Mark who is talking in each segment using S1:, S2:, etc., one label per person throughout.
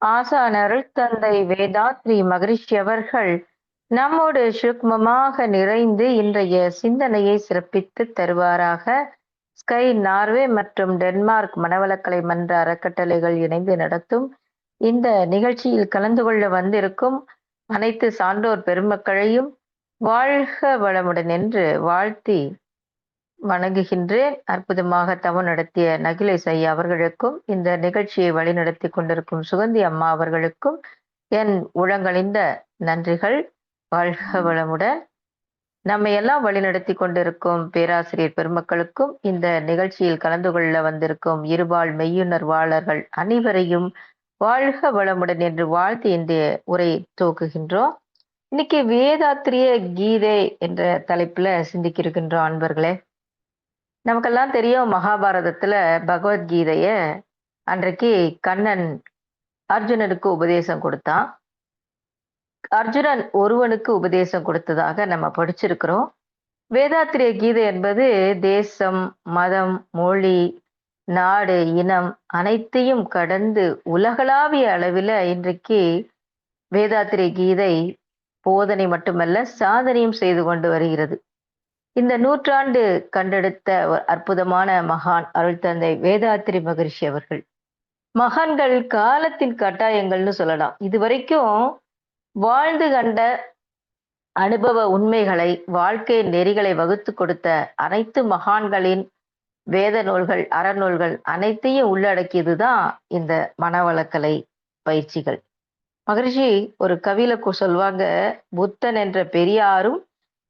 S1: ஆசான் அருட்தந்தை வேதாத்ரி மகரிஷி அவர்கள் நம்மோடு சூக்மமாக நிறைந்து இன்றைய சிந்தனையை சிறப்பித்து தருவாராக. ஸ்கை நார்வே மற்றும் டென்மார்க் மனவளக்கலை மன்ற அறக்கட்டளைகள் இணைந்து நடத்தும் இந்த நிகழ்ச்சியில் கலந்து கொள்ள வந்திருக்கும் அனைத்து சான்றோர் பெருமக்களையும் வாழ்க வளமுடன் என்று வாழ்த்தி வணங்குகின்றேன். அற்புதமாக தவம் நடத்திய நகிலேஷ் ஐயா அவர்களுக்கும், இந்த நிகழ்ச்சியை வழிநடத்தி கொண்டிருக்கும் சுகந்தி அம்மா அவர்களுக்கும் என் உளங்கழிந்த நன்றிகள். வாழ்க வளமுடன். நம்மை எல்லாம் வழிநடத்தி கொண்டிருக்கும் பேராசிரியர் பெருமக்களுக்கும், இந்த நிகழ்ச்சியில் கலந்து கொள்ள வந்திருக்கும் இருபால் மெய்யுணர்வாளர்கள் அனைவரையும் வாழ்க வளமுடன் என்று வாழ்த்தி இன்றைய உரை துவக்குகின்றோம். இன்னைக்கு வேதாத்திரிய கீதை என்ற தலைப்புல சிந்திக்க இருக்கின்றோம் அன்பர்களே. நமக்கெல்லாம் தெரியும், மகாபாரதத்துல பகவத்கீதைய அன்றைக்கு கண்ணன் அர்ஜுனனுக்கு உபதேசம் கொடுத்தான். அர்ஜுனன் ஒருவனுக்கு உபதேசம் கொடுத்ததாக நம்ம படிச்சிருக்கிறோம். வேதாத்திரிய கீதை என்பது தேசம், மதம், மொழி, நாடு, இனம் அனைத்தையும் கடந்து உலகளாவிய அளவில் இன்றைக்கு வேதாத்திரிய கீதை போதனை மட்டுமல்ல, சாதனையும் செய்து கொண்டு வருகிறது. இந்த நூற்றாண்டு கண்டெடுத்த ஒரு அற்புதமான மகான் அருள்தந்தை வேதாத்திரி மகரிஷி அவர்கள். மகான்கள் காலத்தின் கட்டாயங்கள்னு சொல்லலாம். இதுவரைக்கும் வாழ்ந்து கண்ட அனுபவ உண்மைகளை, வாழ்க்கை நெறிகளை வகுத்து கொடுத்த அனைத்து மகான்களின் வேத நூல்கள், அறநூல்கள் அனைத்தையும் உள்ளடக்கியதுதான் இந்த மனவளக்கலை பயிற்சிகள். மகரிஷி ஒரு கவியில சொல்வாங்க, புத்தன் என்ற பெரியாரும்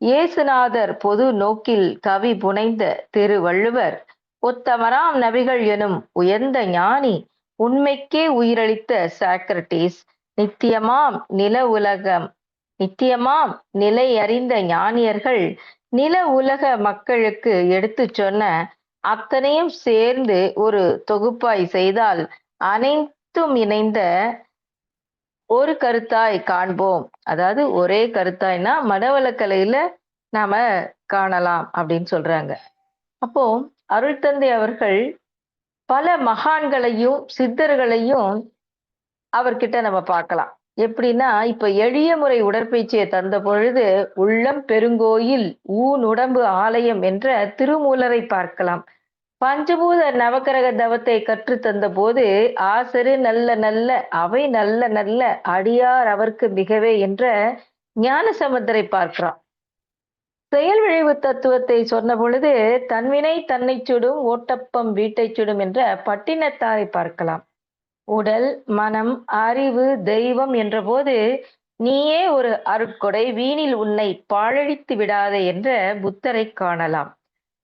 S1: இயேசுநாதர் பொது நோக்கில் கவி புனைந்த திருவள்ளுவர் உத்தமராம் நபிகள் எனும் உயர்ந்த ஞானி உண்மைக்கே உயிரளித்த சாக்ரட்டிஸ் நித்தியமாம் நிலை அறிந்த ஞானியர்கள் நில உலக மக்களுக்கு எடுத்து சொன்ன அத்தனையும் சேர்ந்து ஒரு தொகுப்பாய் செய்தால் அனைத்தும் இணைந்த ஒரு கருத்தாய் காண்போம். அதாவது ஒரே கருத்தாய்னா மனவளக்கலையில நாம காணலாம் அப்படின்னு சொல்றாங்க. அப்போ அருள்தந்தை அவர்கள் பல மகான்களையும் சித்தர்களையும் அவர்கிட்ட நம்ம பார்க்கலாம். எப்படின்னா, இப்ப எளிய முறை உடற்பயிற்சியை தந்த பொழுது உள்ளம் பெருங்கோயில் ஊன் உடம்பு ஆலயம் என்ற திருமூலரை பார்க்கலாம். பஞ்சபூத நவக்கிரக தவத்தை கற்று தந்த போது ஆசரு நல்ல நல்ல அவை நல்ல நல்ல அடியார் அவர்க்கு மிகவே என்ற ஞான சம்பந்தரை பார்க்கிறோம். செயல் விளைவு தத்துவத்தை சொன்ன பொழுது தன்வினை தன்னை சுடும் ஓட்டப்பம் வீட்டை சுடும் என்ற பட்டினத்தாரை பார்க்கலாம். உடல், மனம், அறிவு, தெய்வம் என்ற போது நீயே ஒரு அருட்கொடை, வீணில் உன்னை பாழழித்து விடாதே என்ற புத்தரை காணலாம்.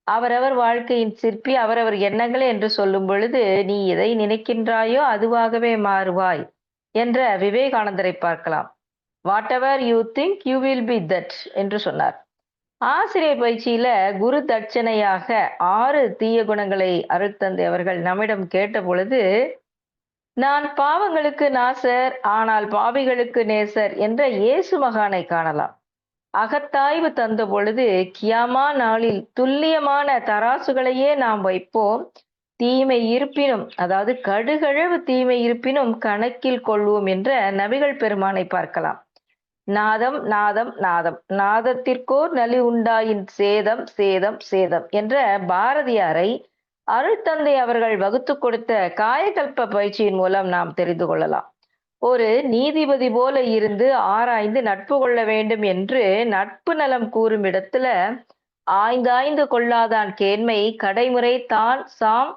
S1: அவரவர் வாழ்க்கையின் சிற்பி அவரவர் எண்ணங்களே என்று சொல்லும் பொழுது நீ எதை நினைக்கின்றாயோ அதுவாகவே மாறுவாய் என்ற விவேகானந்தரை பார்க்கலாம். What ever you think you will be that என்று சொன்னார். ஆசிரியர் பயிற்சியில குரு தட்சணையாக 6 தீய குணங்களை அருட்தந்தை அவர்கள் நம்மிடம் கேட்ட பொழுது, நான் பாவங்களுக்கு நாசர் ஆனால் பாவிகளுக்கு நேசர் என்ற இயேசு மகானை காணலாம். அகத்தாய்வு தந்த பொழுது கியாமா நாளில் துல்லியமான தராசுகளையே நாம் வைப்போம், தீமை இருப்பினும், அதாவது கடுகளவு தீமை இருப்பினும் கணக்கில் கொள்வோம் என்ற நபிகள் பெருமானை பார்க்கலாம். நாதம் நாதம் நாதம் நாதத்திற்கோர் நலி உண்டாயின் சேதம் சேதம் சேதம் என்ற பாரதியாரை அருள்தந்தை அவர்கள் வகுத்து கொடுத்த காயகல்ப பயிற்சியின் மூலம் நாம் தெரிந்து கொள்ளலாம். ஒரு நீதிபதி போல இருந்து ஆராய்ந்து நட்பு கொள்ள வேண்டும் என்று நட்பு நலம் கூறும் இடத்துல ஆய்ந்தாய்ந்து கொள்ளாதான் கேண்மை கடைமுறை தான் சாம்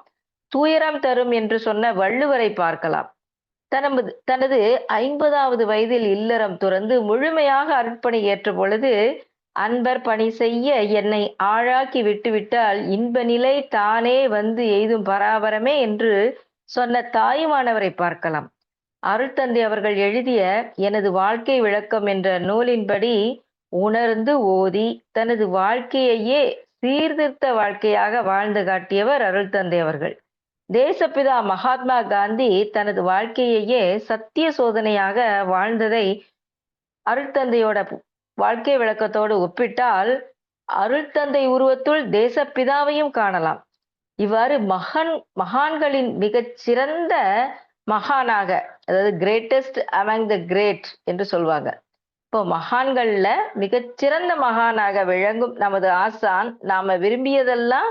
S1: தூயரம் தரும் என்று சொன்ன வள்ளுவரை பார்க்கலாம். தனது 50வது வயதில் இல்லறம் துறந்து முழுமையாக அர்ப்பணி ஏற்ற பொழுது, அன்பர் பணி செய்ய என்னை ஆழாக்கி விட்டுவிட்டால் இன்ப நிலை தானே வந்து எய்தும் பராபரமே என்று சொன்ன தாயுமானவரை பார்க்கலாம். அருட்தந்தை அவர்கள் எழுதிய எனது வாழ்க்கை விளக்கம் என்ற நூலின்படி உணர்ந்து ஓதி தனது வாழ்க்கையையே சீர்திருத்த வாழ்க்கையாக வாழ்ந்து காட்டியவர் அருள்தந்தை அவர்கள். தேசப்பிதா மகாத்மா காந்தி தனது வாழ்க்கையையே சத்திய சோதனையாக வாழ்ந்ததை அருட்தந்தையோட வாழ்க்கை விளக்கத்தோடு ஒப்பிட்டால் அருட்தந்தை உருவத்துள் தேசப்பிதாவையும் காணலாம். இவ்வாறு மகான்களின் மிகச் சிறந்த மகானாக, அதாவது கிரேட்டஸ்ட் அமங் த கிரேட் என்று சொல்வாங்க. இப்போ மகான்கள்ல மிகச்சிறந்த மகானாக விளங்கும் நமது ஆசான் நாம விரும்பியதெல்லாம்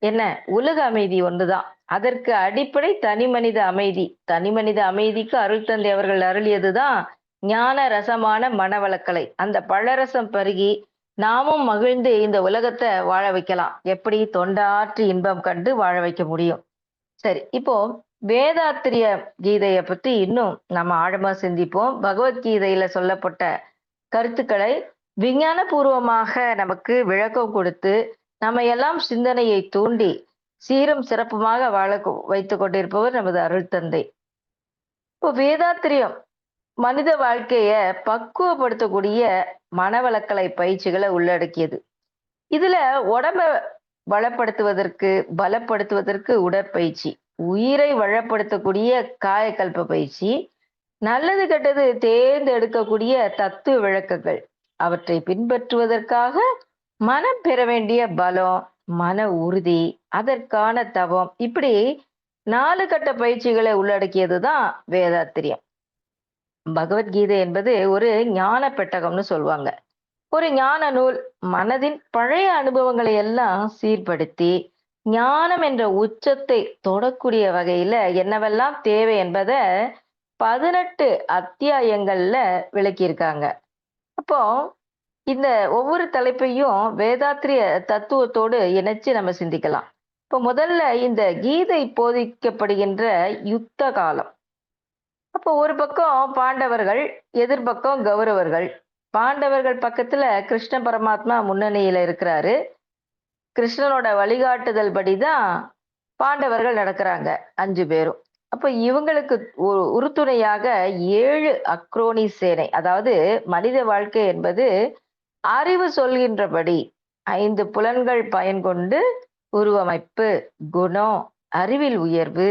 S1: என்ன? உலக அமைதி ஒன்றுதான். அதற்கு அடிப்படை தனிமனித அமைதி. தனிமனித அமைதிக்கு அருள் தந்தை அவர்கள் அருளியதுதான் ஞான ரசமான மனவளக்கலை. அந்த பழரசம் பருகி நாமும் மகிழ்ந்து இந்த உலகத்த வாழ வைக்கலாம். எப்படி? தொண்டாற்றி இன்பம் கண்டு வாழ வைக்க முடியும். சரி, இப்போ வேதாத்திரிய கீதைய பத்தி இன்னும் நம்ம ஆழமா சிந்திப்போம். பகவத்கீதையில சொல்லப்பட்ட கருத்துக்களை விஞ்ஞானபூர்வமாக நமக்கு விளக்கம் கொடுத்து, நம்ம எல்லாம் சிந்தனையை தூண்டி, சீரும் சிறப்புமாக வாழ வைத்துக் கொண்டிருப்பவர் நமது அருள் தந்தை. இப்போ வேதாத்திரியம் மனித வாழ்க்கைய பக்குவப்படுத்தக்கூடிய மனவளக்கலை பயிற்சிகளை உள்ளடக்கியது. இதுல உடம்ப வளப்படுத்துவதற்கு, பலப்படுத்துவதற்கு உடற்பயிற்சி, உயிரை வளப்படுத்தக்கூடிய காயகல்ப பயிற்சி, நல்லது கெட்டது தேர்ந்தெடுக்கக்கூடிய தத்துவ விளக்கங்கள், அவற்றை பின்பற்றுவதற்காக மனம் பெற வேண்டிய பலம், மன உறுதி, அதற்கான தவம், இப்படி 4 கட்ட பயிற்சிகளை உள்ளடக்கியதுதான் வேதாத்திரியம். பகவத்கீதை என்பது ஒரு ஞான பெட்டகம்னு சொல்லுவாங்க. ஒரு ஞான நூல். மனதின் பழைய அனுபவங்களை எல்லாம் சீர்படுத்தி, ஞானம் என்ற உச்சத்தை தொடக்கூடிய வகையில என்னவெல்லாம் தேவை என்பத 18 அத்தியாயங்கள்ல விளக்கியிருக்காங்க. அப்போ இந்த ஒவ்வொரு தலைப்பையும் வேதாத்திரிய தத்துவத்தோடு இணைச்சு நம்ம சிந்திக்கலாம். இப்போ முதல்ல இந்த கீதை போதிக்கப்படுகின்ற யுத்த காலம். அப்போ ஒரு பக்கம் பாண்டவர்கள், எதிர்பக்கம் கௌரவர்கள். பாண்டவர்கள் பக்கத்துல கிருஷ்ண பரமாத்மா முன்னணியில இருக்கிறாரு. கிருஷ்ணனோட வழிகாட்டுதல் படிதான் பாண்டவர்கள் நடக்கிறாங்க 5 பேரும். அப்ப இவங்களுக்கு உறுதுணையாக 7 அக்ரோனி சேனை. அதாவது மனித வாழ்க்கை என்பது அறிவு சொல்கின்றபடி 5 புலன்கள் பயன் கொண்டு உருவமைப்பு, குணம், அறிவில் உயர்வு,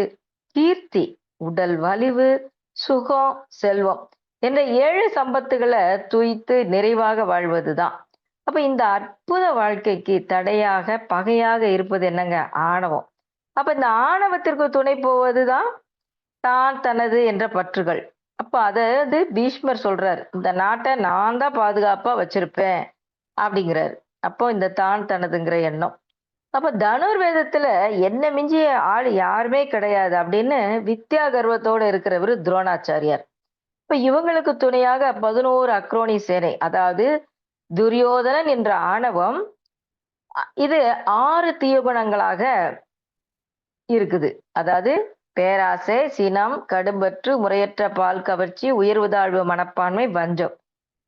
S1: கீர்த்தி, உடல் வலிவு, சுகம், செல்வம் என்ற 7 சம்பத்துகளை துய்த்து நிறைவாக வாழ்வதுதான். அப்ப இந்த அற்புத வாழ்க்கைக்கு தடையாக, பகையாக இருப்பது என்னங்க? ஆணவம். அப்ப இந்த ஆணவத்திற்கு துணை போவதுதான் தான் தனது என்ற பற்றுகள். அப்ப அதாவது பீஷ்மர் சொல்றாரு, இந்த நாட்டை நான் தான் பாதுகாப்பா வச்சிருப்பேன் அப்படிங்கிறாரு. அப்போ இந்த தான் தனதுங்கிற எண்ணம். அப்ப தனுர்வேதத்துல என்ன மிஞ்சிய ஆள் யாருமே கிடையாது அப்படின்னு வித்யா கர்வத்தோட இருக்கிறவரு துரோணாச்சாரியார். இப்ப இவங்களுக்கு துணையாக 11 அக்ரோனி சேனை. அதாவது துரியோதனன் என்ற ஆணவம், இது 6 தீயகுணங்களாக இருக்குது. அதாவது பேராசை, சினம், கடும்பற்று, முறையற்ற பால் கவர்ச்சி, உயர்வு தாழ்வு மனப்பான்மை, வஞ்சம்.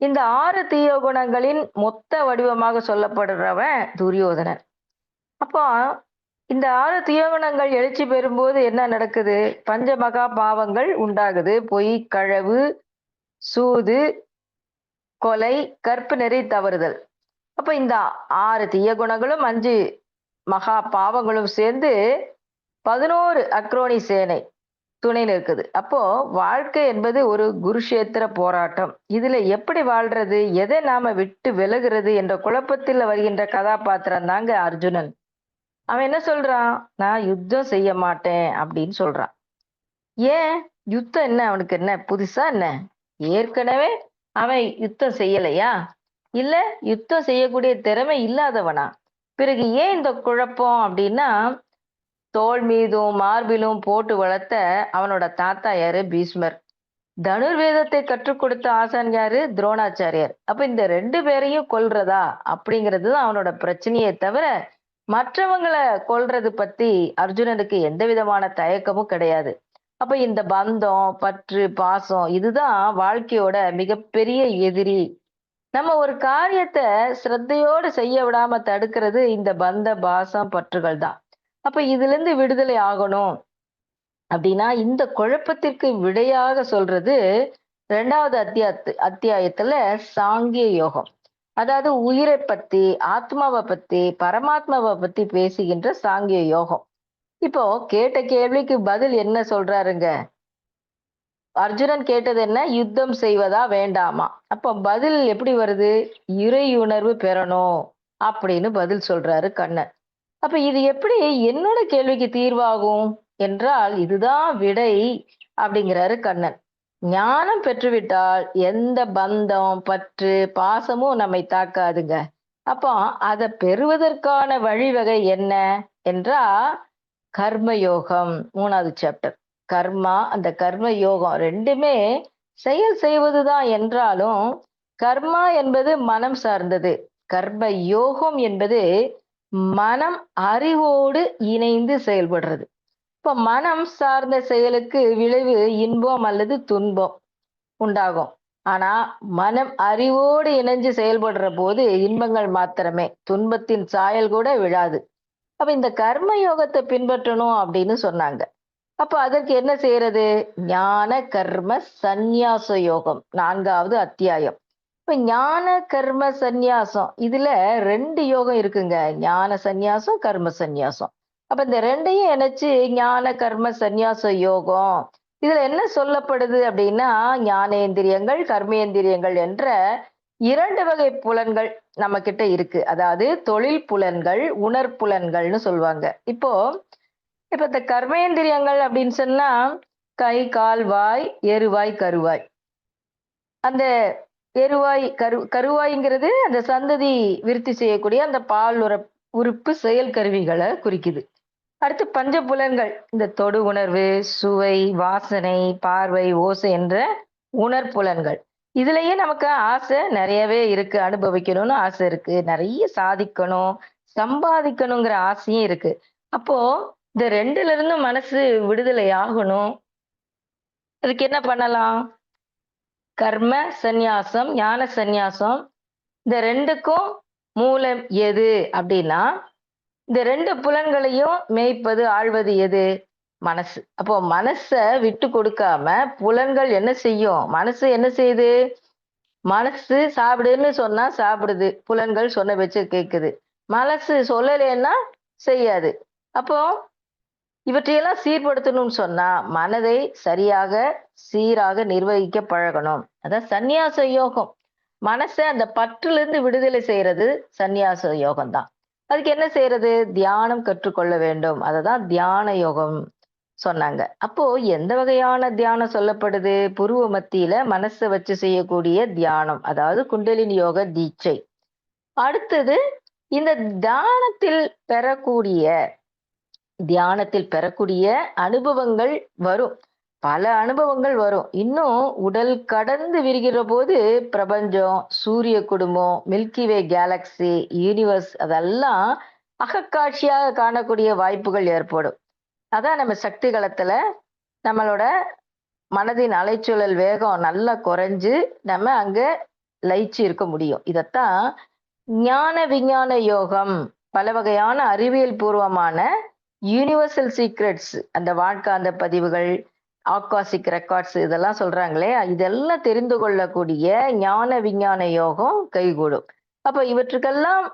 S1: இந்த 6 தீய குணங்களின் மொத்த வடிவமாக சொல்லப்படுறவன் துரியோதனன். அப்போ இந்த 6 தீயகுணங்கள் எழுச்சி பெறும்போது என்ன நடக்குது? பஞ்சமகா பாவங்கள் உண்டாகுது. பொய், களவு, சூது, கொலை, கற்பு நெறி தவறுதல். அப்ப இந்த 6 தீய குணங்களும் 5 மகா பாவங்களும் சேர்ந்து 11 அக்ரோனி சேனை துணையில இருக்குது. அப்போ வாழ்க்கை என்பது ஒரு குருஷேத்திர போராட்டம். இதுல எப்படி வாழ்றது, எதை நாம விட்டு விலகுறது என்ற குழப்பத்தில் வருகின்ற கதாபாத்திரம் தாங்க அர்ஜுனன். அவன் என்ன சொல்றான்? நான் யுத்தம் செய்ய மாட்டேன் அப்படின்னு சொல்றான். ஏன்? யுத்தம் என்ன அவனுக்கு என்ன புதுசா என்ன? ஏற்கனவே அவன் யுத்தம் செய்யலையா? இல்ல யுத்தம் செய்யக்கூடிய திறமை இல்லாதவனா? பிறகு ஏன் இந்த குழப்பம் அப்படின்னா, தோள் மீதும் மார்பிலும் போட்டு வளர்த்த அவனோட தாத்தா யாரு? பீஷ்மர். தனுர்வேதத்தை கற்றுக் கொடுத்த ஆசான் யாரு? துரோணாச்சாரியார். அப்ப இந்த 2 பேரையும் கொல்றதா அப்படிங்கிறது தான் அவனோட பிரச்சனையே தவிர, மற்றவங்களை கொல்றது பத்தி அர்ஜுனனுக்கு எந்த விதமான தயக்கமும் கிடையாது. அப்ப இந்த பந்தம், பற்று, பாசம் இதுதான் வாழ்க்கையோட மிகப்பெரிய எதிரி. நம்ம ஒரு காரியத்தை சிரத்தையோடு செய்ய விடாம தடுக்கிறது இந்த பந்த, பாசம், பற்றுகள் தான். அப்ப இதுல இருந்து விடுதலை ஆகணும் அப்படின்னா இந்த குழப்பத்திற்கு விடையாக சொல்றது 2வது அத்தியாயத்துல சாங்கிய யோகம். அதாவது உயிரை பத்தி, ஆத்மாவை பத்தி, பரமாத்மாவை பத்தி பேசுகின்ற சாங்கிய யோகம். இப்போ கேட்ட கேள்விக்கு பதில் என்ன சொல்றாருங்க? அர்ஜுனன் கேட்டது என்ன? யுத்தம் செய்வதா வேண்டாமா? அப்ப பதில் எப்படி வருது? இறை உணர்வு பெறணும் அப்படின்னு பதில் சொல்றாரு கண்ணன். அப்ப இது எப்படி என்னோட கேள்விக்கு தீர்வாகும் என்றால், இதுதான் விடை அப்படிங்கிறாரு கண்ணன். ஞானம் பெற்றுவிட்டால் எந்த பந்தம், பற்று, பாசமும் நம்மை தாக்காதுங்க. அப்போ அத பெறுவதற்கான வழிவகை என்ன என்றா, கர்மயோகம் 3வது சாப்டர். அந்த கர்ம யோகம் 2மே செயல் செய்வதுதான் என்றாலும், கர்மா என்பது மனம் சார்ந்தது. கர்ம யோகம் என்பது மனம் அறிவோடு இணைந்து செயல்படுறது. இப்ப மனம் சார்ந்த செயலுக்கு விளைவு இன்பம் அல்லது துன்பம் உண்டாகும். ஆனா மனம் அறிவோடு இணைஞ்சு செயல்படுற போது இன்பங்கள் மாத்திரமே, துன்பத்தின் சாயல் கூட விழாது. அப்ப இந்த கர்ம யோகத்தை பின்பற்றணும் அப்படின்னு சொன்னாங்க. அப்ப அதற்கு என்ன செய்யறது? ஞான கர்ம சந்நியாச யோகம் 4வது அத்தியாயம். இப்ப ஞான கர்ம சந்நியாசம் இதுல 2 யோகம் இருக்குங்க. ஞான சந்நியாசம், கர்ம சந்நியாசம். அப்ப இந்த 2யும் இணைச்சு ஞான கர்ம சந்நியாச யோகம். இதுல என்ன சொல்லப்படுது அப்படின்னா, ஞானேந்திரியங்கள், கர்மேந்திரியங்கள் என்ற 2 வகை புலன்கள் நம்ம கிட்ட இருக்கு. அதாவது தொழில் புலன்கள், உணர்புலன்கள்னு சொல்லுவாங்க. இப்போ இப்ப இந்த கர்மேந்திரியங்கள் அப்படின்னு சொன்னா, கை, கால், வாய், எருவாய், கருவாய். அந்த எருவாய் கருவாய்ங்கிறது அந்த சந்ததி விருத்தி செய்யக்கூடிய அந்த பால் உறுப்பு செயல் கருவிகளை குறிக்குது. அடுத்து பஞ்சபுலன்கள், இந்த தொடு உணர்வு, சுவை, வாசனை, பார்வை, ஓசை என்ற உணர்புலன்கள். இதுலயே நமக்கு ஆசை நிறையவே இருக்கு, அனுபவிக்கணும்னு ஆசை இருக்கு, நிறைய சாதிக்கணும், சம்பாதிக்கணுங்கிற ஆசையும் இருக்கு. அப்போ இந்த 2ல இருந்து மனசு விடுதலை ஆகணும். அதுக்கு என்ன பண்ணலாம்? கர்ம சந்நியாசம், ஞான சந்நியாசம் இந்த 2க்கும் மூலம் எது அப்படின்னா, இந்த 2 புலன்களையும் மேய்ப்பது, ஆள்வது எது? மனசு. அப்போ மனச விட்டு கொடுக்காம புலன்கள் என்ன செய்யும்? மனசு என்ன செய்யுது? மனசு சாப்பிடுன்னு சொன்னா சாப்பிடுது. புலன்கள் சொன்ன பேச்ச கேட்குது. மனசு சொல்லலைன்னா செய்யாது. அப்போ இவற்றையெல்லாம் சீர்படுத்தணும்னு சொன்னா, மனதை சரியாக, சீராக நிர்வகிக்க பழகணும். அதான் சந்நியாச யோகம். மனச அந்த பற்றிலிருந்து விடுதலை செய்யறது சந்நியாச யோகம் தான். அதுக்கு என்ன செய்யறது? தியானம் கற்றுக்கொள்ள வேண்டும். அததான் தியான யோகம் சொன்னாங்க. அப்போ எந்த வகையான தியானம் சொல்லப்படுது? புருவ மத்தியில மனச வச்சு செய்யக்கூடிய தியானம். அதாவது குண்டலினி யோக தீட்சை. அடுத்தது இந்த தியானத்தில் பெறக்கூடிய அனுபவங்கள் வரும். பல அனுபவங்கள் வரும். இன்னும் உடல் கடந்து விரிகிற போது பிரபஞ்சம், சூரிய குடும்பம், மில்கி வே கேலக்சி, யூனிவர்ஸ் அதெல்லாம் அகக்காட்சியாக காணக்கூடிய வாய்ப்புகள் ஏற்படும். அதான் நம்ம சக்தி களத்துல நம்மளோட மனதின் அலைச்சூழல் வேகம் நல்லா குறைஞ்சு நம்ம அங்க லயிச்சு இருக்க முடியும். இதத்தான் ஞான விஞ்ஞான யோகம், பல வகையான அறிவியல் பூர்வமான யூனிவர்சல் சீக்ரெட்ஸ், அந்த வாழ்க்காந்த பதிவுகள், ஆகாசிக் ரெக்கார்ட்ஸ் இதெல்லாம் சொல்றாங்களே, இதெல்லாம் தெரிந்து கொள்ளக்கூடிய ஞான விஞ்ஞான யோகம் கைகூடும். அப்ப இவற்றுக்கெல்லாம்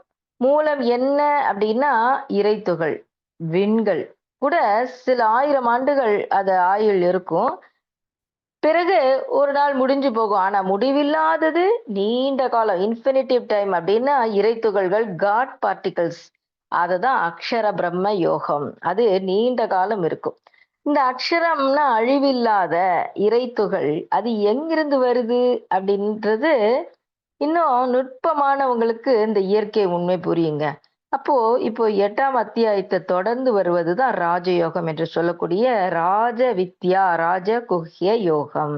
S1: மூலம் என்ன அப்படின்னா, இறைத்துகள், விண்கள் கூட சில 1000 ஆண்டுகள் அது ஆயுள் இருக்கும். பிறகு ஒரு நாள் முடிஞ்சு போகும். ஆனா முடிவில்லாதது நீண்ட காலம், இன்ஃபினிட்டிவ் டைம் அப்படின்னா இறைத்துகள்கள், காட் பார்ட்டிகல்ஸ். அதுதான் அக்ஷர பிரம்ம யோகம். அது நீண்ட காலம் இருக்கும். இந்த அக்ஷரம்னா அழிவில்லாத இறைத்துகள், அது எங்கிருந்து வருது அப்படின்றது இன்னும் நுட்பமானவங்களுக்கு இந்த இயற்கை உண்மை புரியுங்க. அப்போ இப்போ 8ஆம் அத்தியாயத்தை தொடர்ந்து வருவதுதான் ராஜயோகம் என்று சொல்லக்கூடிய ராஜ வித்யா, ராஜ குஹ்ய யோகம்.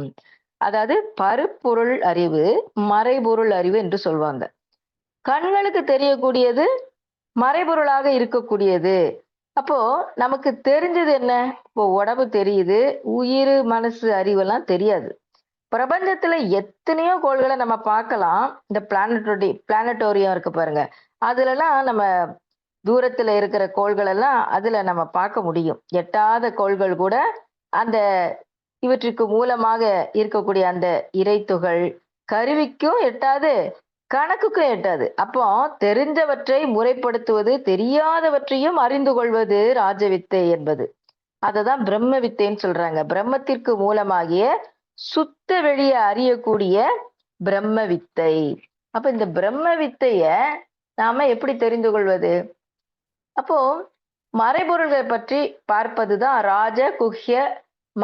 S1: அதாவது பருப்பொருள் அறிவு, மறைபொருள் அறிவு என்று சொல்வாங்க. கண்களுக்கு தெரியக்கூடியது மறைபொருளாக இருக்கக்கூடியது. அப்போ நமக்கு தெரிஞ்சது என்ன? இப்போ உடம்பு தெரியுது, உயிர், மனசு, அறிவெல்லாம் தெரியாது. பிரபஞ்சத்துல எத்தனையோ கோள்களை நம்ம பார்க்கலாம். இந்த பிளானட்டோரியம் இருக்கு பாருங்க, அதுலலாம் நம்ம தூரத்துல இருக்கிற கோள்கள் எல்லாம் அதுல நம்ம பார்க்க முடியும். எட்டாத கோள்கள் கூட அந்த இவற்றுக்கு மூலமாக இருக்கக்கூடிய அந்த இறைத்துகள் கருவிக்கும் எட்டாது, கணக்குக்கும் எட்டாது. அப்போ தெரிஞ்சவற்றை முறைப்படுத்துவது, தெரியாதவற்றையும் அறிந்து கொள்வது ராஜவித்தை என்பது. அததான் பிரம்ம வித்தைன்னு சொல்றாங்க. பிரம்மத்திற்கு மூலமாகிய சுத்த வெளிய அறியக்கூடிய பிரம்ம வித்தை. அப்ப இந்த பிரம்ம வித்தைய நாம எப்படி தெரிந்து கொள்வது? அப்போ மறைபொருள்களை பற்றி பார்ப்பதுதான் ராஜ குஹ்ய ம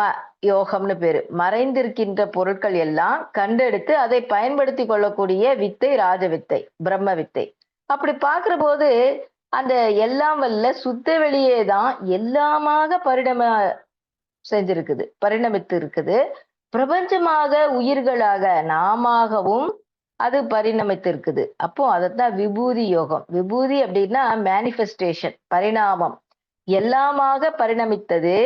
S1: யோகம்னு பேரு. மறைந்திருக்கின்ற பொருட்கள் எல்லாம் கண்டெடுத்து அதை பயன்படுத்தி கொள்ளக்கூடிய வித்தை ராஜ வித்தை, பிரம்ம வித்தை. அப்படி பார்க்கிறபோது, அந்த எல்லாம் வல்ல சுத்த வெளியே தான் எல்லாமாக பரிணமித்து இருக்குது. பிரபஞ்சமாக உயிர்களாக நாமாகவும் அது பரிணமித்து இருக்குது. அப்போ அதத்தான் விபூதி யோகம். விபூதி அப்படின்னா மேனிஃபெஸ்டேஷன், பரிணாமம். எல்லாமாக பரிணமித்தது.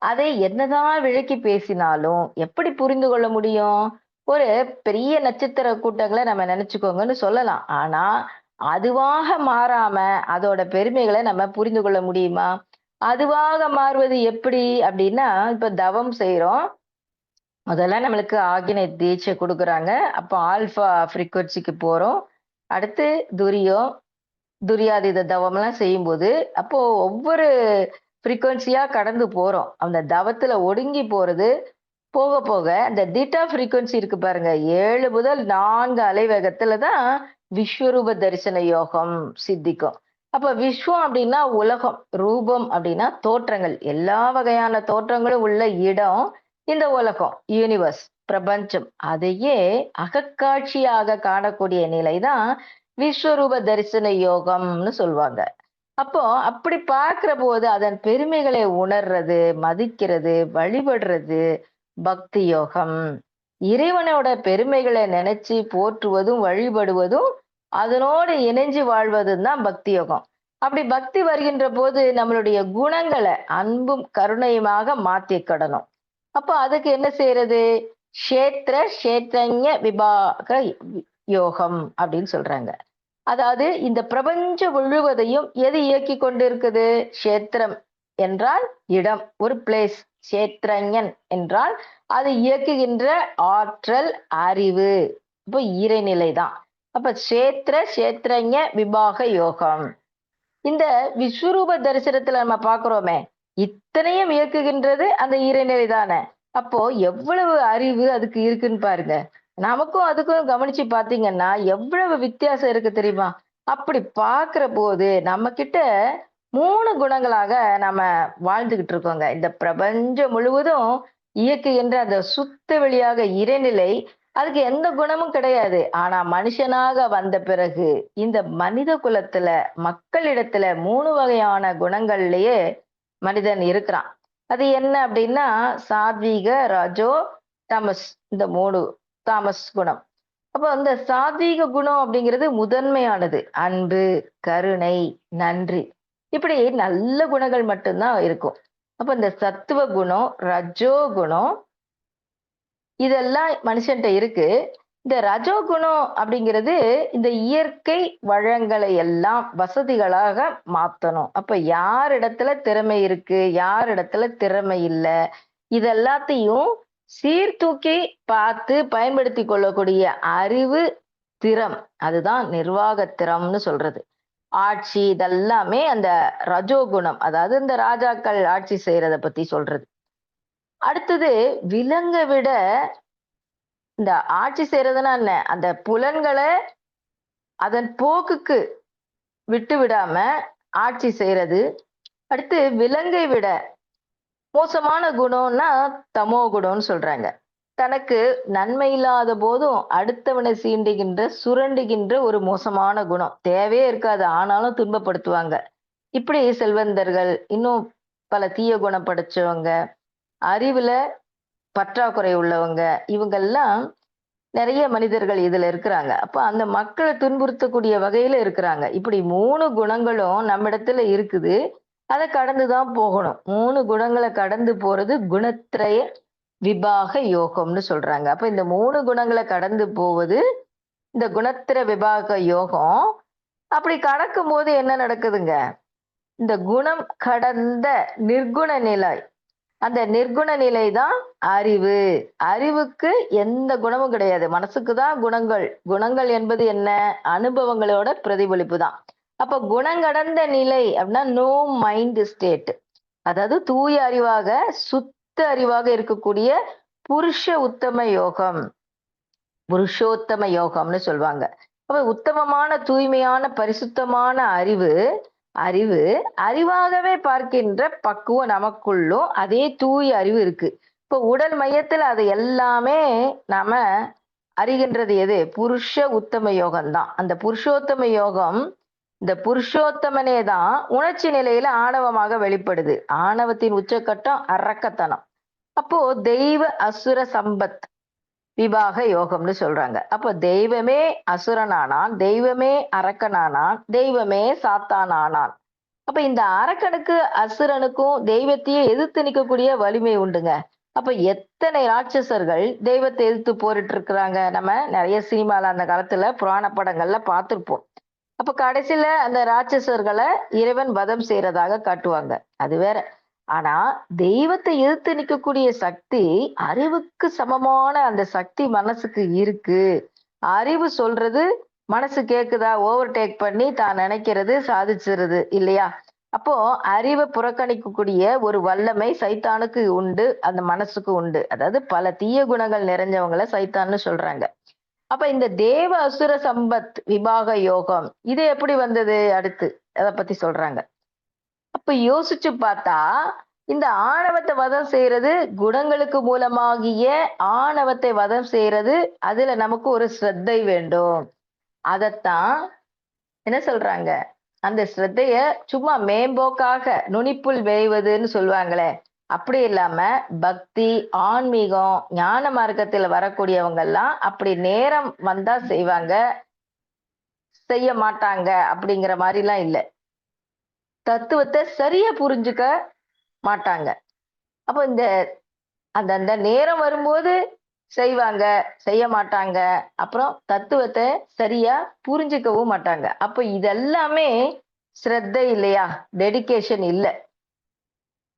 S1: அதை என்னதான் விளக்கி பேசினாலும் எப்படி புரிந்து கொள்ள முடியும்? ஒரு பெரிய நட்சத்திர கூட்டங்கள நம்ம நினைச்சுக்கோங்கன்னு சொல்லலாம். ஆனா, அதுவாக மாறாம அதோட பெருமைகள நம்ம புரிந்து கொள்ள முடியுமா? அதுவாக மாறுவது எப்படி அப்படின்னா, இப்ப தவம் செய்றோம். முதல்ல நம்மளுக்கு ஆக்ஞினை தீட்சை குடுக்குறாங்க. அப்ப ஆல்ஃபா ஃப்ரீக்வன்சிக்கு போறோம். அடுத்து துரியம், துரியாதீத தவம்லாம் செய்யும்போது, அப்போ ஒவ்வொரு ஃப்ரீக்வன்சியா கடந்து போறோம். அந்த தவத்துல ஒடுங்கி போறது, போக போக அந்த தீட்டா ஃப்ரீக்வன்சி இருக்கு பாருங்க. 7 முதல் 4 அலைவேகத்துல தான் விஸ்வரூப தரிசன யோகம் சித்திக்கும். அப்ப விஸ்வம் அப்படின்னா உலகம், ரூபம் அப்படின்னா தோற்றங்கள். எல்லா வகையான தோற்றங்களும் உள்ள இடம் இந்த உலகம், யூனிவர்ஸ், பிரபஞ்சம். அதையே அகக்காட்சியாக காணக்கூடிய நிலைதான் விஸ்வரூப தரிசன யோகம்னு சொல்லுவாங்க. அப்போ அப்படி பார்க்கிற போது அதன் பெருமைகளை உணர்றது, மதிக்கிறது, வழிபடுறது பக்தி யோகம். இறைவனோட பெருமைகளை நினைச்சு போற்றுவதும், வழிபடுவதும், அதனோடு இணைஞ்சு வாழ்வதும் தான் பக்தி யோகம். அப்படி பக்தி வருகின்ற போது நம்மளுடைய குணங்களை அன்பும் கருணையுமாக மாத்திக்கிடணும். அப்போ அதுக்கு என்ன செய்யறது? க்ஷேத்திர க்ஷேத்ரஞ விபாக யோகம் அப்படின்னு சொல்றாங்க. அதாவது இந்த பிரபஞ்சம் முழுவதையும் எது இயக்கி கொண்டிருக்குது? க்ஷேத்திரம் என்றால் இடம், ஒரு பிளேஸ். க்ஷேத்ரஞன் என்றால் அது இயக்குகின்ற ஆற்றல், அறிவு. இப்போ இறைநிலை தான். அப்ப க்ஷேத்திர க்ஷேத்ரஞ விபாக யோகம். இந்த விஸ்வரூப தரிசனத்துல நம்ம பார்க்கிறோமே, இத்தனையும் இயக்குகின்றது அந்த இறைநிலை தானே. அப்போ எவ்வளவு அறிவு அதுக்கு இருக்குன்னு பாருங்க. நமக்கும் அதுக்கும் கவனிச்சு பார்த்தீங்கன்னா, எவ்வளவு வித்தியாசம் இருக்கு தெரியுமா? அப்படி பார்க்கிற போது நம்ம கிட்ட 3 குணங்களாக நம்ம வாழ்ந்துகிட்டு இருக்கோங்க. இந்த பிரபஞ்சம் முழுவதும் இயக்குகின்ற அந்த சுத்த வெளியாக இறைநிலை, அதுக்கு எந்த குணமும் கிடையாது. ஆனா மனுஷனாக வந்த பிறகு இந்த மனித குலத்துல, மக்களிடத்துல 3 வகையான குணங்கள்லயே மனிதன் இருக்கிறான். அது என்ன அப்படின்னா, சாத்வீக, ரஜோ, தமஸ். இந்த 3 தாமஸ் குணம். அப்போ அந்த சாத்வீக குணம் அப்படிங்கிறது முதன்மையானது. அன்பு, கருணை, நன்றி. இப்படி நல்ல குணங்கள் மட்டும்தான் இருக்கும். அப்ப இந்த சத்துவ குணம், ரஜோ குணம் இதெல்லாம் மனுஷன்ட்ட இருக்கு. இந்த ரஜோகுணம் அப்படிங்கிறது இந்த இயற்கை வளங்களை எல்லாம் வசதிகளாக மாத்தணும். அப்ப யார் இடத்துல திறமை இருக்கு, யார் இடத்துல திறமை இல்ல, இதெல்லாத்தையும் சீர்தூக்கி பார்த்து பயன்படுத்தி கொள்ளக்கூடிய அறிவு, திறம். அதுதான் நிர்வாக திறம்னு சொல்றது. ஆட்சி இதெல்லாமே அந்த ரஜோகுணம், அதாவது இந்த ராஜாக்கள் ஆட்சி செய்யறத பத்தி சொல்றது. அடுத்தது விலங்கை விட இந்த ஆட்சி செய்யறதுன்னா என்ன? அந்த புலன்களை அதன் போக்குக்கு விட்டு விடாம ஆட்சி செய்யறது. அடுத்து விலங்கை விட மோசமான குணம்னா தமோ குணம்னு சொல்றாங்க. தனக்கு நன்மை இல்லாத போதும் அடுத்தவனை சீண்டுகின்ற, சுரண்டுகின்ற ஒரு மோசமான குணம். தேவையே இருக்காது, ஆனாலும் துன்பப்படுத்துவாங்க. இப்படி செல்வந்தர்கள், இன்னும் பல தீய குணம் படைச்சவங்க, அறிவுல பற்றாக்குறை உள்ளவங்க, இவங்கெல்லாம் நிறைய மனிதர்கள் இதுல இருக்கிறாங்க. அப்ப அந்த மக்களை துன்புறுத்தக்கூடிய வகையில இருக்கிறாங்க. இப்படி 3 குணங்களும் நம்மிடத்துல இருக்குது. அதை கடந்துதான் போகணும். 3 குணங்களை கடந்து போறது குணத்ரய விபாக யோகம்னு சொல்றாங்க. அப்ப இந்த 3 குணங்களை கடந்து போவது இந்த குணத்திர விபாக யோகம். அப்படி கடக்கும் போது என்ன நடக்குதுங்க? இந்த குணம் கடந்த நிர்குண நிலை, அந்த நிர்குண நிலை தான் அறிவு. அறிவுக்கு எந்த குணமும் கிடையாது. மனசுக்கு தான் குணங்கள். குணங்கள் என்பது என்ன? அனுபவங்களோட பிரதிபலிப்பு தான். அப்ப குணங்கடந்த நிலை அப்படின்னா நோ மைண்ட் ஸ்டேட். அதாவது தூய அறிவாக, சுத்த அறிவாக இருக்கக்கூடிய புருஷ உத்தம யோகம், புருஷோத்தம யோகம்னு சொல்லுவாங்க. அப்ப உத்தமமான, தூய்மையான, பரிசுத்தமான அறிவு அறிவு, அறிவாகவே பார்க்கின்ற பக்குவம் நமக்குள்ளும் அதே தூய அறிவு இருக்கு. இப்போ உடல் மையத்துல அது எல்லாமே நாம அறிகின்றது எது? புருஷ உத்தம யோகம் தான். அந்த புருஷோத்தம யோகம், இந்த புருஷோத்தமனே தான் உணர்ச்சி நிலையில ஆணவமாக வெளிப்படுது. ஆணவத்தின் உச்சக்கட்டம் அரக்கத்தனம். அப்போ தெய்வ அசுர சம்பத் விபாக யோகம்னு சொல்றாங்க. அப்போ தெய்வமே அசுரனானான், தெய்வமே அரக்கனானான், தெய்வமே சாத்தானானான். அப்ப இந்த அரக்கனுக்கு அசுரனுக்கும் தெய்வத்தையே எதிர்த்து நிக்கக்கூடிய வலிமை உண்டுங்க. அப்ப எத்தனை ராட்சசர்கள் தெய்வத்தை எதிர்த்து போரிட்டு இருக்கிறாங்க, நம்ம நிறைய சினிமால அந்த காலத்துல புராண படங்கள்ல பார்த்திருப்போம். அப்ப கடைசியில அந்த ராட்சசர்களை இறைவன் வதம் செய்யறதாக காட்டுவாங்க. அது வேற. ஆனா தெய்வத்தை எதிர்த்து நிக்கக்கூடிய சக்தி, அறிவுக்கு சமமான அந்த சக்தி மனசுக்கு இருக்கு. அறிவு சொல்றது மனசு கேக்குதா, ஓவர்டேக் பண்ணி தான் நினைக்கிறது சாதிச்சிருது இல்லையா? அப்போ அறிவை புறக்கணிக்கக்கூடிய ஒரு வல்லமை சைத்தானுக்கு உண்டு, அந்த மனசுக்கு உண்டு. அதாவது பல தீய குணங்கள் நிறைஞ்சவங்கள சைத்தான்னு சொல்றாங்க. அப்ப இந்த தேவ அசுர சம்பத் விபாக யோகம் இது எப்படி வந்தது அடுத்து? அத பத்தி சொல்றாங்க. அப்ப யோசிச்சு பார்த்தா, இந்த ஆணவத்தை வதம் செய்யறது, குணங்களுக்கு மூலமாகிய ஆணவத்தை வதம் செய்யறது, அதுல நமக்கு ஒரு ஸ்ரத்தை வேண்டும். அதத்தான் என்ன சொல்றாங்க? அந்த ஸ்ரத்தைய சும்மா மேம்போக்காக நுனிப்புல் வேய்வதுன்னு சொல்லுவாங்களே, அப்படி இல்லாம பக்தி, ஆன்மீகம், ஞான மார்க்கத்துல வரக்கூடியவங்க எல்லாம் அப்படி நேரம் வந்தா செய்வாங்க, செய்ய மாட்டாங்க அப்படிங்கிற மாதிரிலாம் இல்ல. தத்துவத்தை சரியா புரிஞ்சுக்க மாட்டாங்க. அப்போ இந்த அந்த அந்த நேரம் வரும்போது செய்வாங்க, செய்ய மாட்டாங்க. அப்புறம் தத்துவத்தை சரியா புரிஞ்சுக்கவும் மாட்டாங்க. அப்ப இதெல்லாமே ஸ்ரத்தை இல்லையா? டெடிகேஷன் இல்ல.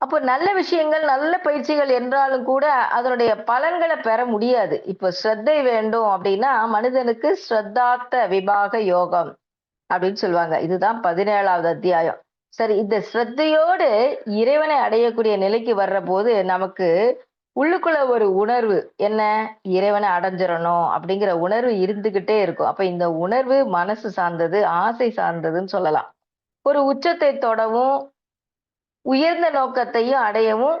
S1: அப்போ நல்ல விஷயங்கள், நல்ல பயிற்சிகள் என்றாலும் கூட அதனுடைய பலன்களை பெற முடியாது. இப்போ ஸ்ரத்தை வேண்டும் அப்படின்னா மனிதனுக்கு ஸ்ரத்தார்த்த விபாக யோகம் அப்படின்னு சொல்லுவாங்க. இதுதான் 17வது அத்தியாயம். சரி, இந்த ஸ்ரத்தையோடு இறைவனை அடையக்கூடிய நிலைக்கு வர்ற போது நமக்கு உள்ளுக்குள்ள ஒரு உணர்வு என்ன? இறைவனை அடைஞ்சிரணும் அப்படிங்கிற உணர்வு இருந்துகிட்டே இருக்கும். அப்ப இந்த உணர்வு மனசு சார்ந்தது, ஆசை சார்ந்ததுன்னு சொல்லலாம். ஒரு உச்சத்தை தொடவும், உயர்ந்த நோக்கத்தையும் அடையவும்,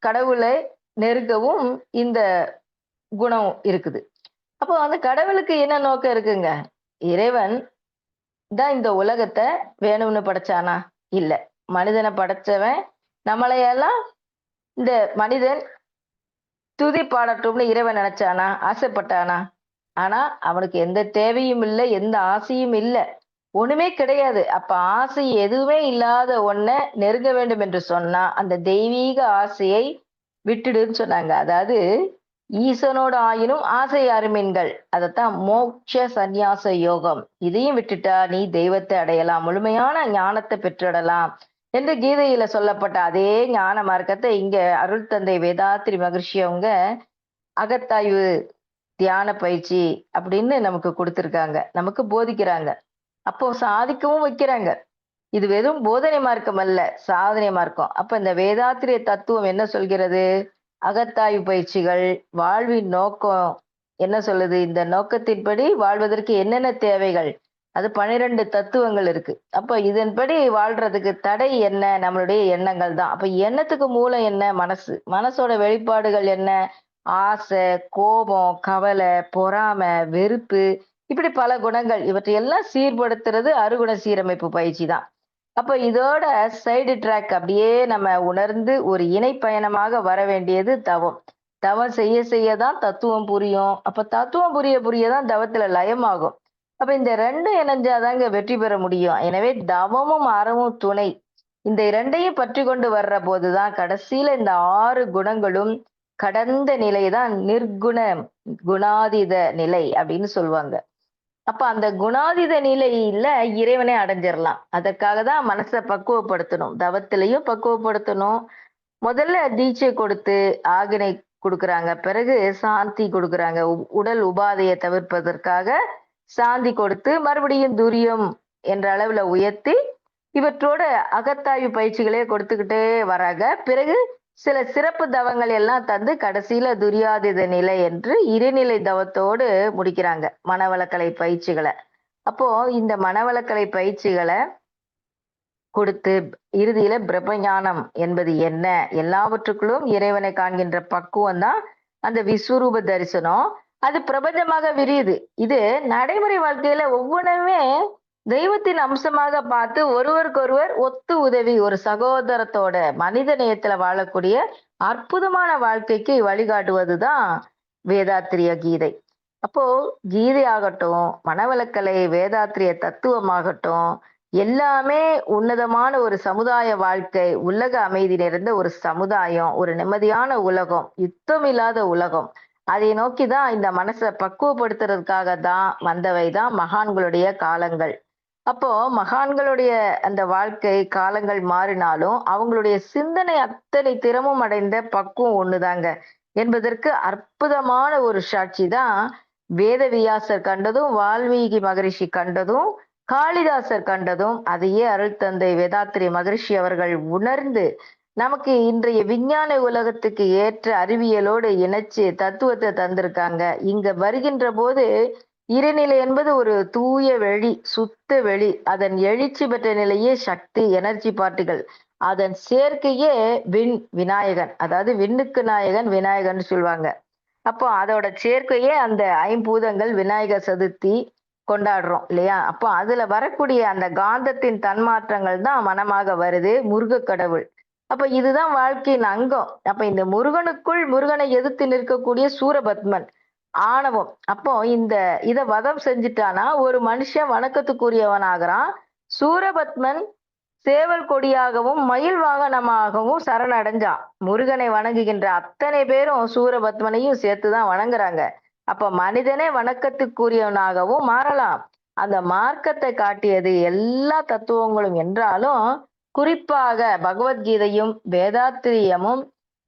S1: கடவுளை நெருங்கவும் இந்த குணம் இருக்குது. அப்போ அந்த கடவுளுக்கு என்ன நோக்கம் இருக்குங்க? இறைவன் தான் இந்த உலகத்தை வேணும்னு படைச்சானா? இல்ல. மனிதனை படைச்சவன் நம்மளையெல்லாம் இந்த மனிதன் துதி பாடட்டும்னு இறைவன் நினைச்சானா? ஆசைப்பட்டானா? ஆனா அவனுக்கு எந்த தேவையும் இல்ல, எந்த ஆசையும் இல்ல. ஒண்ணுமே கிடையாது. அப்ப ஆசை எதுவுமே இல்லாத ஒண்ண நெருங்க வேண்டும் என்று சொன்னா, அந்த தெய்வீக ஆசையை விட்டுடுன்னு சொன்னாங்க. அதாவது ஈசனோடு ஆயினும் ஆசை அருமின்கள். அதத்தான் மோட்ச சந்நியாச யோகம். இதையும் விட்டுட்டா நீ தெய்வத்தை அடையலாம், முழுமையான ஞானத்தை பெற்றிடலாம் என்று கீதையில சொல்லப்பட்ட அதே ஞான மார்க்கத்தை இங்க அருள் தந்தை வேதாத்திரி மகர்ஷி அவங்க அகத்தாய்வு தியான பயிற்சி அப்படின்னு நமக்கு கொடுத்திருக்காங்க, நமக்கு போதிக்கிறாங்க. அப்போ சாதிக்கவும் வைக்கிறாங்க. இது வெறும் போதனை மார்க்கம் அல்ல, சாதனை மார்க்கம். அப்ப இந்த வேதாத்திரிய தத்துவம் என்ன சொல்கிறது? அகத்தாய்வு பயிற்சிகள், வாழ்வின் நோக்கம் என்ன சொல்லுது? இந்த நோக்கத்தின்படி வாழ்வதற்கு என்னென்ன தேவைகள்? அது 12 தத்துவங்கள் இருக்கு. அப்ப இதன்படி வாழ்றதுக்கு தடை என்ன? நம்மளுடைய எண்ணங்கள் தான். அப்ப எண்ணத்துக்கு மூலம் என்ன? மனசு. மனசோட வெளிப்பாடுகள் என்ன? ஆசை, கோபம், கவலை, பொறாமை, வெறுப்பு, இப்படி பல குணங்கள். இவற்றையெல்லாம் சீர்படுத்துறது அறுகுண சீரமைப்பு பயிற்சி தான். அப்ப இதோட சைடு ட்ராக் அப்படியே நம்ம உணர்ந்து ஒரு இணை பயணமாக வர வேண்டியது தவம். தவம் செய்ய செய்ய தான் தத்துவம் புரியும். அப்ப தத்துவம் புரிய புரிய தான் தவத்துல லயமாகும். அப்ப இந்த ரெண்டும் இணைஞ்சாதாங்க வெற்றி பெற முடியும். எனவே தவமும் அறமும் துணை. இந்த இரண்டையும் பற்றி கொண்டு வர்ற போதுதான் கடைசியில இந்த 6 குணங்களும் கடந்த நிலைதான் நிர்குண குணாதீத நிலை அப்படின்னு சொல்லுவாங்க. அப்ப அந்த குணாதீத நிலையில இறைவனை அடைஞ்சிடலாம். அதற்காக தான் மனசை பக்குவப்படுத்தணும். தவத்திலையும் பக்குவப்படுத்தணும். முதல்ல தீட்சை கொடுத்து ஆகினை கொடுக்குறாங்க. பிறகு சாந்தி கொடுக்குறாங்க. உடல் உபாதையை தவிர்ப்பதற்காக சாந்தி கொடுத்து மறுபடியும் துரியம் என்ற அளவுல உயர்த்தி இவற்றோட அகத்தாய்வு பயிற்சிகளே கொடுத்துக்கிட்டே வராங்க. பிறகு சில சிறப்பு தவங்கள் எல்லாம் தந்து கடைசியில துரியாதீத நிலை என்று இருநிலை தவத்தோடு முடிக்கிறாங்க மனவளக்கலை பயிற்சிகளை. அப்போ இந்த மனவளக்கலை பயிற்சிகளை கொடுத்து இறுதியில பிரம்மஞானம் என்பது என்ன, எல்லாவற்றுக்குள்ளும் இறைவனை காண்கின்ற பக்குவம் தான் அந்த விஸ்வரூப தரிசனம். அது பிரபஞ்சமாக விரியுது. இது நடைமுறை வாழ்க்கையில ஒவ்வொன்றுமே தெய்வத்தின் அம்சமாக பார்த்து ஒருவருக்கொருவர் ஒத்து உதவி ஒரு சகோதரத்தோட மனித நேயத்துல வாழக்கூடிய அற்புதமான வாழ்க்கைக்கு வழிகாட்டுவதுதான் வேதாத்திரிய கீதை. அப்போ கீதை ஆகட்டும், மனவளக்கலை, வேதாத்திரிய தத்துவமாகட்டும், எல்லாமே உன்னதமான ஒரு சமுதாய வாழ்க்கை, உலக அமைதி நிறைந்த ஒரு சமுதாயம், ஒரு நிம்மதியான உலகம், யுத்தம் இல்லாத உலகம். அதை நோக்கி தான் இந்த மனசை பக்குவப்படுத்துறதுக்காக தான் வந்தவை தான் மகான்களுடைய காலங்கள். அப்போ மகான்களுடைய அந்த வாழ்க்கை காலங்கள் மாறினாலும் அவங்களுடைய சிந்தனை அத்தனை திறமும் அடைந்த பக்குவம் ஒண்ணுதாங்க என்பதற்கு அற்புதமான ஒரு சாட்சி தான் வேதவியாசர் கண்டதும், வால்மீகி மகரிஷி கண்டதும், காளிதாசர் கண்டதும், அதையே அருள் தந்தை வேதாத்திரி மகரிஷி அவர்கள் உணர்ந்து நமக்கு இன்றைய விஞ்ஞான உலகத்துக்கு ஏற்ற அறிவியலோடு இணைச்சு தத்துவத்தை தந்திருக்காங்க. இங்க வருகின்ற போது இறைநிலை என்பது ஒரு தூய வெளி, சுத்த வெளி. அதன் எழுச்சி பெற்ற நிலையே சக்தி, எனர்ஜி பார்ட்டிகள். அதன் சேர்க்கையே விநாயகன். அதாவது விண்ணுக்கு நாயகன் விநாயகன் சொல்லுவாங்க. அப்போ அதோட சேர்க்கையே அந்த ஐம்பூதங்கள் விநாயகர் சதுர்த்தி கொண்டாடுறோம் இல்லையா? அப்போ அதுல வரக்கூடிய அந்த காந்தத்தின் தன்மாற்றங்கள் தான் மனமாக வருது முருக கடவுள். அப்ப இதுதான் வாழ்க்கையின் அங்கம். அப்ப இந்த முருகனுக்குள் முருகனை எதிர்த்து நிற்கக்கூடிய சூரபத்மன் ஆணவம். அப்போ இத வதம் செஞ்சுட்டானா ஒரு மனுஷன் வணக்கத்துக்குரியவன் ஆகிறான். சூரபத்மன் சேவல் கொடியாகவும் மயில் வாகனமாகவும் சரணடைஞ்சான். முருகனை வணங்குகின்ற அத்தனை பேரும் சூரபத்மனையும் சேர்த்துதான் வணங்குறாங்க. அப்ப மனிதனே வணக்கத்துக்குரியவனாகவும் மாறலாம். அந்த மார்க்கத்தை காட்டியது எல்லா தத்துவங்களும் என்றாலும் குறிப்பாக பகவத்கீதையும் வேதாத்திரியமும்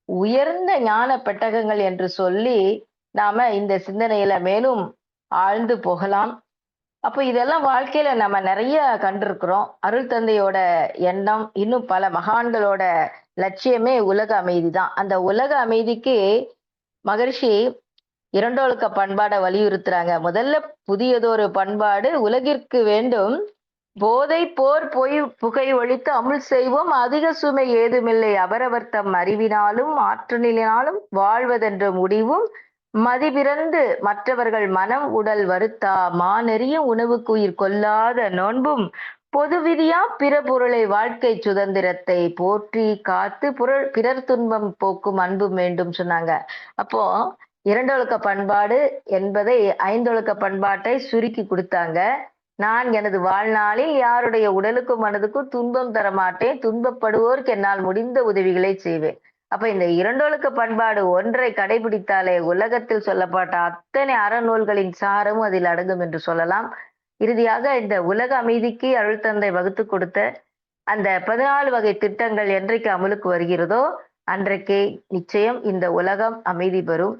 S1: உயர்ந்த ஞான பெட்டகங்கள் என்று சொல்லி நாம இந்த சிந்தனையில மேலும் ஆழ்ந்து போகலாம். அப்போ இதெல்லாம் வாழ்க்கையில நம்ம நிறைய கண்டிருக்கிறோம். அருள் தந்தையோட எண்ணம், இன்னும் பல மகான்களோட லட்சியமே உலக அமைதி தான். அந்த உலக அமைதிக்கு மகரிஷி இரண்டொழுக்க பண்பாடை வலியுறுத்துறாங்க. முதல்ல புதியதொரு பண்பாடு உலகிற்கு வேண்டும். போதை போர் பொய் புகை ஒழித்து அமுல் செய்வோம், அதிக சுமை ஏதுமில்லை, அவரவர் தம் அறிவினாலும் ஆற்றலினாலும் வாழ்வதென்ற முடிவும் மதிபிறந்து மற்றவர்கள் மனம் உடல் வருத்தா மாநெறியும் உணவுக்குயிர் கொல்லாத நோன்பும் பொது விதியா பிற பொருளை வாழ்க்கை சுதந்திரத்தை போற்றி காத்து பிறர் துன்பம் போக்கும் அன்பும் வேண்டும் சொன்னாங்க. அப்போ இரண்டொழுக்க பண்பாடு என்பதை ஐந்தொழுக்க பண்பாட்டை சுருக்கி கொடுத்தாங்க. நான் எனது வாழ்நாளில் யாருடைய உடலுக்கும் மனதுக்கும் துன்பம் தரமாட்டேன், துன்பப்படுவோருக்கு என்னால் முடிந்த உதவிகளை செய்வேன். அப்ப இந்த இரண்டொழுக்க பண்பாடு ஒன்றை கடைபிடித்தாலே உலகத்தில் சொல்லப்பட்ட அத்தனை அறநூல்களின் சாரமும் அதில் அடங்கும் என்று சொல்லலாம். இறுதியாக இந்த உலக அமைதிக்கு அருள் தந்தை வகுத்து கொடுத்த அந்த 14 வகை திட்டங்கள் என்றைக்கு அமலுக்கு வருகிறதோ அன்றைக்கே நிச்சயம் இந்த உலகம் அமைதி பெறும்.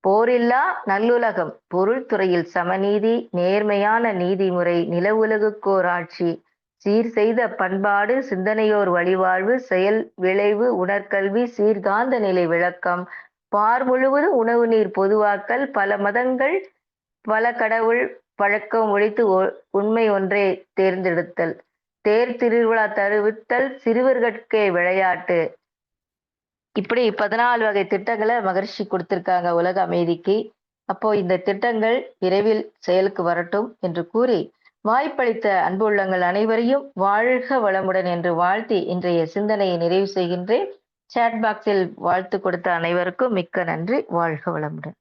S1: போரில்லா நல்லுலகம், பொருள் துறையில் சமநீதி, நேர்மையான நீதிமுறை, நில உலகுக்கோர் ஆட்சி, சீர் செய்த பண்பாடு, சிந்தனையோர் வழிவாழ்வு, செயல் விளைவு உணர்கல்வி, சீர்காந்த நிலை விளக்கம், பார் முழுவதும் உணவு நீர் பொதுவாக்கல், பல மதங்கள் பல கடவுள் பழக்கம் ஒழித்து உண்மை ஒன்றே தேர்ந்தெடுத்தல், தேர் திருவிழா தருவித்தல், சிறுவர்கட்கே விளையாட்டு. இப்படி 14 வகை திட்டங்களை மகரிஷி கொடுத்திருக்காங்க உலக அமைதிக்கு. அப்போ இந்த திட்டங்கள் விரைவில் செயலுக்கு வரட்டும் என்று கூறி வாய்ப்பளித்த அன்பு உள்ளங்கள் அனைவரையும் வாழ்க வளமுடன் என்று வாழ்த்தி இன்றைய சிந்தனையை நிறைவு செய்கின்றேன். சாட் பாக்ஸில் வாழ்த்து கொடுத்த அனைவருக்கும் மிக்க நன்றி. வாழ்க வளமுடன்.